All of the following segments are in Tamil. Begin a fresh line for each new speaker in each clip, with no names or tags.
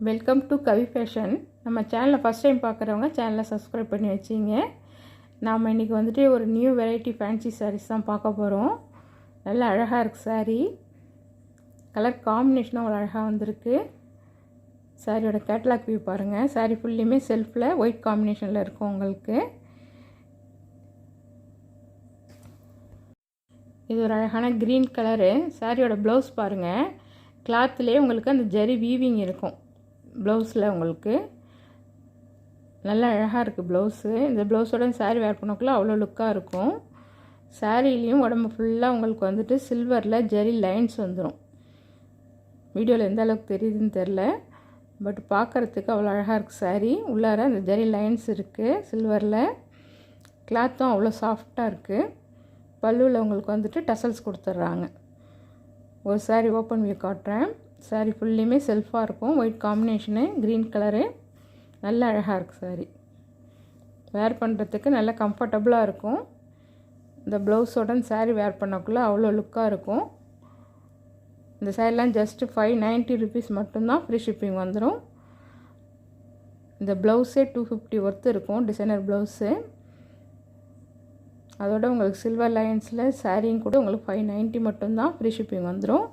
Welcome to Kavi fashion. நம்ம சேனலை ஃபஸ்ட் டைம் பார்க்குறவங்க சேனலை சப்ஸ்கிரைப் பண்ணி வச்சிங்க. நாம் இன்றைக்கி வந்துட்டு ஒரு நியூ வெரைட்டி ஃபேன்சி சாரீஸ் தான் பார்க்க போகிறோம். நல்லா அழகாக இருக்குது சாரீ. கலர் காம்பினேஷனும் அவ்வளோ அழகாக வந்திருக்கு. சாரியோட கேட்லாக் வியூ பாருங்கள். சாரீ ஃபுல்லையுமே செல்ஃபில் ஒயிட் காம்பினேஷனில் இருக்கும் உங்களுக்கு. இது ஒரு அழகான க்ரீன் கலரு. சாரியோட ப்ளவுஸ் பாருங்கள். கிளாத்துலேயே உங்களுக்கு அந்த ஜரி வீவிங் இருக்கும் ப்ளவுஸில். உங்களுக்கு நல்லா அழகாக இருக்குது ப்ளவுஸு. இந்த ப்ளவுஸோட சாரீ வேர் பண்ணக்குள்ளே அவ்வளோ லுக்காக இருக்கும். சாரீலேயும் உடம்பு ஃபுல்லாக உங்களுக்கு வந்துட்டு சில்வரில் ஜெரி லைன்ஸ் வந்துடும். வீடியோவில் எந்த அளவுக்கு தெரியுதுன்னு தெரில, பட் பார்க்குறதுக்கு அவ்வளோ அழகாக இருக்குது சாரீ. உள்ளார அந்த ஜெரி லைன்ஸ் இருக்குது சில்வரில். கிளாத்தும் அவ்வளோ சாஃப்டாக இருக்குது. பல்லுவில் உங்களுக்கு வந்துட்டு டசல்ஸ் கொடுத்துட்றாங்க. ஒரு சாரீ ஓப்பன் வியூ காட்டுறேன். சாரீ ஃபுல்லையுமே செல்ஃபாக இருக்கும். White combination, green colour. நல்ல அழகாக இருக்குது சாரீ. வேர் பண்ணுறதுக்கு நல்ல கம்ஃபர்டபுளாக இருக்கும். இந்த ப்ளவுஸோட சாரீ வேர் பண்ணக்குள்ளே அவ்வளோ லுக்காக இருக்கும். இந்த சாரீலாம் ஜஸ்ட்டு 590 ருபீஸ் மட்டும்தான். ஃப்ரீ ஷிப்பிங் வந்துடும். இந்த ப்ளவுஸே 250 ஒர்த்து இருக்கும், டிசைனர் ப்ளவுஸு. அதோட உங்களுக்கு சில்வர் லைன்ஸில் சாரீயும் கூட உங்களுக்கு 590 மட்டும்தான். ஃப்ரீ ஷிப்பிங் வந்துடும்.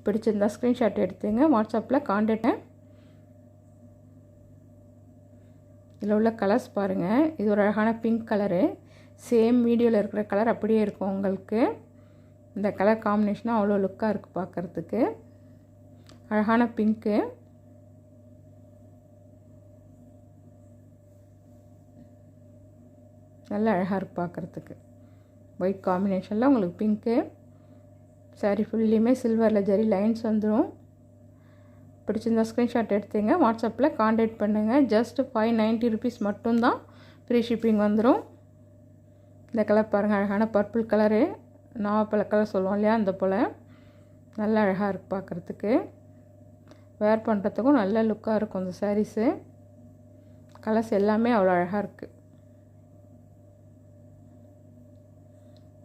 பிடிச்சிருந்தா ஸ்க்ரீன்ஷாட் எடுத்துங்க, வாட்ஸ்அப்பில் காண்டாக்ட். இதில் உள்ள கலர்ஸ் பாருங்கள். இது ஒரு அழகான பிங்க் கலரு. சேம் வீடியோவில் இருக்கிற கலர் அப்படியே இருக்கும் உங்களுக்கு. இந்த கலர் காம்பினேஷனாக அவ்வளோ லுக்காக இருக்குது பார்க்குறதுக்கு. அழகான பிங்க்கு. நல்லா அழகாக இருக்குது பார்க்குறதுக்கு. ஒயிட் காம்பினேஷனில் உங்களுக்கு பிங்க்கு. சாரீ ஃபுல்லையுமே சில்வரில் ஜெரி லைன்ஸ் வந்துடும். பிடிச்சிருந்தா ஸ்க்ரீன்ஷாட் எடுத்துங்க, வாட்ஸ்அப்பில் காண்டாக்ட் பண்ணுங்கள். ஜஸ்ட்டு 590 ருபீஸ் மட்டும்தான். ஃப்ரீ ஷிப்பிங் வந்துடும். இந்த கலர் பாருங்கள். அழகான பர்பிள் கலரு, நாவப்பழ கலர் சொல்லுவோம் இல்லையா, அந்த போல். நல்லா அழகாக இருக்குது பார்க்குறதுக்கு. வேர் பண்ணுறதுக்கும் நல்ல லுக்காக இருக்கும் இந்த சாரீஸு. கலர்ஸ் எல்லாமே அவ்வளோ அழகாக இருக்குது.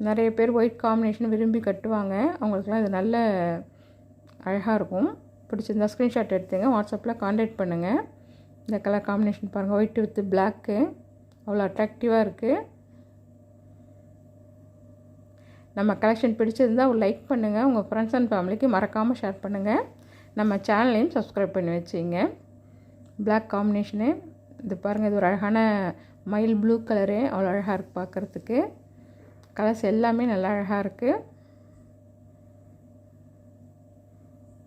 நிறைய பேர் ஒயிட் காம்பினேஷன் விரும்பி கட்டுவாங்க. அவங்களுக்குலாம் இது நல்ல அழகாக இருக்கும். பிடிச்சிருந்தா ஸ்க்ரீன்ஷாட் எடுத்துங்க, வாட்ஸ்அப்பில் காண்டாக்ட் பண்ணுங்கள். இந்த கலர் காம்பினேஷன் பாருங்கள். ஒயிட் வித் பிளாக்கு அவ்வளோ அட்ராக்டிவாக இருக்குது. நம்ம கலெக்ஷன் பிடிச்சிருந்தால் ஒரு லைக் பண்ணுங்கள். உங்கள் ஃப்ரெண்ட்ஸ் அண்ட் ஃபேமிலிக்கு மறக்காமல் ஷேர் பண்ணுங்கள். நம்ம சேனலையும் சப்ஸ்கிரைப் பண்ணி வச்சுங்க. பிளாக் காம்பினேஷனு இது பாருங்கள். இது ஒரு அழகான மயில் ப்ளூ கலரு. அவ்வளோ அழகாக இருக்குது பார்க்குறதுக்கு. கலர்ஸ் எல்லாமே நல்லா அழகாக இருக்குது.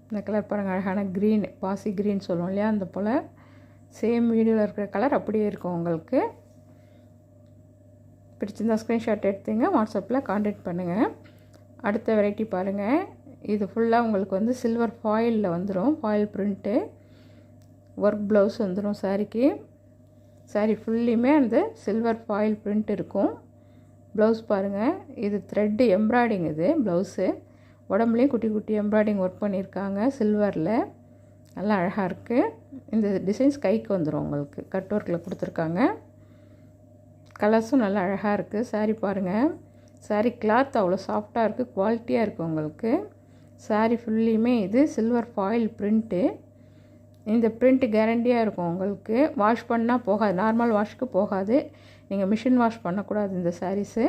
இந்த கலர் பாருங்கள். அழகான க்ரீன், பாசி க்ரீன் சொல்லுவோம் இல்லையா, அந்த போல். சேம் வீடியோவில் இருக்கிற கலர் அப்படியே இருக்கும் உங்களுக்கு. பிடிச்சிருந்தா ஸ்க்ரீன்ஷாட் எடுத்துங்க, வாட்ஸ்அப்பில் காண்டாக்ட் பண்ணுங்கள். அடுத்த வெரைட்டி பாருங்கள். இது ஃபுல்லாக உங்களுக்கு வந்து சில்வர் ஃபாயிலில் வந்துடும். ஃபாயில் பிரிண்ட்டு, ஒர்க் ப்ளவுஸ் வந்துடும் சாரீக்கு. சாரீ ஃபுல்லையுமே அந்த சில்வர் ஃபாயில் பிரிண்ட் இருக்கும். ப்ளவுஸ் பாருங்கள். இது த்ரெட்டு எம்ப்ராய்டிங். இது ப்ளவுஸு உடம்புலேயும் குட்டி குட்டி எம்ப்ராய்டிங் ஒர்க் பண்ணியிருக்காங்க சில்வரில். நல்லா அழகாக இருக்குது. இந்த டிசைன்ஸ் கைக்கு வந்துடும் உங்களுக்கு. கட் ஒர்க்கில் கொடுத்துருக்காங்க. கலர்ஸும் நல்லா அழகாக இருக்குது. சாரீ பாருங்கள். சாரீ கிளாத் அவ்வளோ சாஃப்டாக இருக்குது, குவாலிட்டியாக இருக்குது உங்களுக்கு. சாரீ ஃபுல்லையுமே இது சில்வர் ஃபாயில் பிரிண்ட்டு. இந்த பிரிண்ட் கேரண்டியாக இருக்கும் உங்களுக்கு. வாஷ் பண்ணால் போகாது, நார்மல் வாஷ்க்கு போகாது. நீங்கள் மிஷின் வாஷ் பண்ணக்கூடாது இந்த சாரீஸு.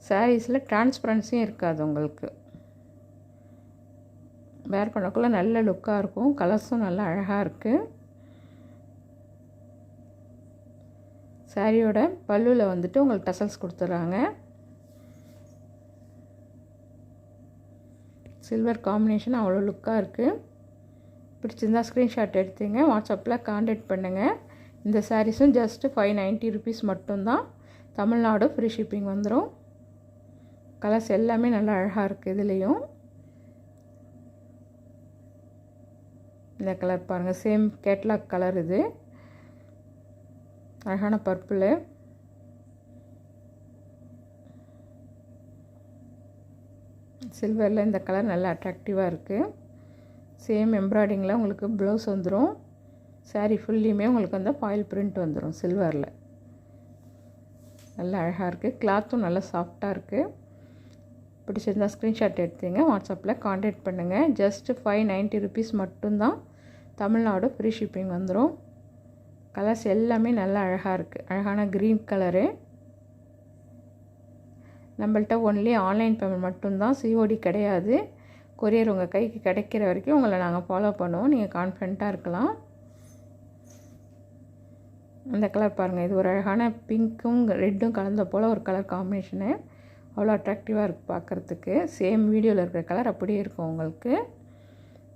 சாரீஸில் டிரான்ஸ்பரன்சியும் இருக்காது உங்களுக்கு. வேர் பண்ணக்குள்ளே நல்ல லுக்காக இருக்கும். கலர்ஸும் நல்லா அழகாக இருக்குது. சாரியோட பல்லுவில் வந்துட்டு உங்களுக்கு டசல்ஸ் கொடுத்துட்றாங்க. சில்வர் காம்பினேஷன் அவ்வளோ லுக்காக இருக்குது. பிடிச்சிருந்தா ஸ்க்ரீன்ஷாட் எடுத்துங்க, வாட்ஸ்அப்பில் காண்டாக்ட் பண்ணுங்கள். இந்த சாரீஸும் ஜஸ்ட்டு 590 ருபீஸ் மட்டும்தான். தமிழ்நாடு ஃப்ரீ ஷிப்பிங் வந்துடும். கலர்ஸ் எல்லாமே நல்லா அழகாக இருக்குது. இதுலேயும் இந்த கலர் பாருங்கள். Same catalogue colour. இது அழகான பர்பிளு. சில்வரில் இந்த கலர் நல்லா அட்ராக்டிவாக இருக்குது. சேம் எம்ப்ராய்டிங்கில் உங்களுக்கு ப்ளவுஸ் வந்துடும். சாரீ ஃபுல்லையுமே உங்களுக்கு அந்த ஃபாயில் பிரிண்ட் வந்துடும் சில்வரில். நல்லா அழகாக இருக்குது. கிளாத்தும் நல்லா சாஃப்டாக இருக்குது. பிடிச்சிருந்தா ஸ்க்ரீன்ஷாட் எடுத்துங்க, வாட்ஸ்அப்பில் காண்டாக்ட் பண்ணுங்கள். ஜஸ்ட்டு 590 ருபீஸ் மட்டும்தான். தமிழ்நாடு ஃப்ரீ ஷிப்பிங் வந்துடும். கலர்ஸ் எல்லாமே நல்லா அழகாக இருக்குது. அழகான க்ரீன் கலரு. நம்மள்ட்ட ஒன்லி ஆன்லைன் பேமெண்ட் மட்டும்தான், சிஓடி கிடையாது. கொரியர் உங்கள் கைக்கு கிடைக்கிற வரைக்கும் உங்களை நாங்கள் ஃபாலோ பண்ணுவோம். நீங்கள் கான்ஃபிடண்ட்டாக இருக்கலாம். அந்த கலர் பாருங்கள், இது ஒரு அழகான பிங்க்கும் ரெட்டும் கலந்த போல் ஒரு கலர் காம்பினேஷனு. அவ்வளோ அட்ராக்டிவாக இருக்குது பார்க்குறதுக்கு. சேம் வீடியோவில் இருக்கிற கலர் அப்படியே இருக்கும் உங்களுக்கு.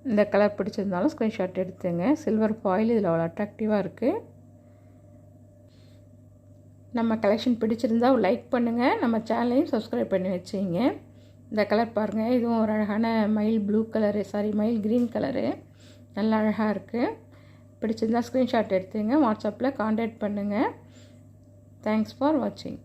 இந்த கலர் பிடிச்சிருந்தாலும் ஸ்க்ரீன்ஷாட் எடுத்துங்க. சில்வர் ஃபாயில் இதில் அவ்வளோ அட்ராக்டிவாக இருக்குது. நம்ம கலெக்ஷன் பிடிச்சிருந்தா லைக் பண்ணுங்கள். நம்ம சேனலையும் சப்ஸ்கிரைப் பண்ணி வச்சுங்க. இந்த கலர் பாருங்கள், இதுவும் ஒரு அழகான மயில் ப்ளூ கலரு, மயில் க்ரீன் கலரு. நல்லா அழகாக இருக்குது. பிடிச்சிருந்தா ஸ்க்ரீன்ஷாட் எடுத்துங்க. வாட்ஸ்அப்பில் கான்டாக்ட் பண்ணுங்கள். தேங்க்ஸ் ஃபார் வாட்சிங்.